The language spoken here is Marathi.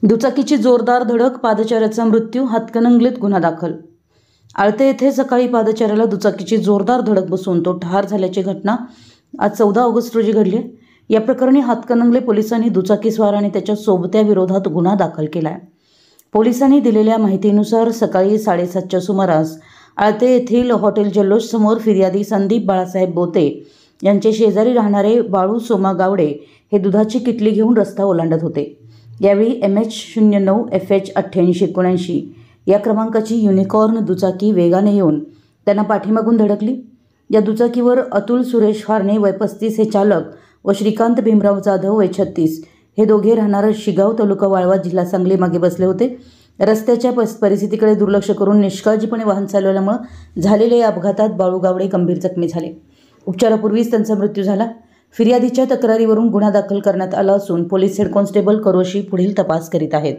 दुचाकीची जोरदार धडक, पादचाऱ्याचा मृत्यू, हातकणंगलेत गुन्हा दाखल। आळते येथे सकाळी पादचाऱ्याला दुचाकीची जोरदार धडक बसून तो ठार झाल्याची घटना आज 14 ऑगस्ट रोजी घडली। या प्रकरणी हातकणंगले पोलिसांनी दुचाकीस्वार आणि त्याच्या सोबत्या विरोधात गुन्हा दाखल केला आहे। पोलिसांनी दिलेल्या माहितीनुसार सकाळी 7:30च्या सुमारास आळते येथील हॉटेल जल्लोष समोर फिर्यादी संदीप बाळासाहेब बोते यांचे शेजारी राहणारे बाळू सोमा गावडे हे दुधाची किटली घेऊन रस्ता ओलांडत होते। यावेळी MH09 FH 8879 या क्रमांकाची युनिकॉर्न दुचाकी वेगाने येऊन त्यांना पाठीमागून धडकली। या दुचाकीवर अतुल सुरेश फारणे वय 35 हे चालक व श्रीकांत भीमराव जाधव वय 36 हे दोघे राहणार शिगाव तालुका वाळवा जिल्हा सांगली मागे बसले होते। रस्त्याच्या परिस्थितीकडे दुर्लक्ष करून निष्काळजीपणे वाहन चालवल्यामुळे झालेल्या या अपघातात बाळू गावडे गंभीर जखमी झाले। उपचारापूर्वीच त्यांचा मृत्यू झाला। फिर्यादीच्या तक्रारीवरून गुन्हा दाखल करण्यात आला असून पोलीस हेड कॉन्स्टेबल करोशी पुढील तपास करीत आहेत।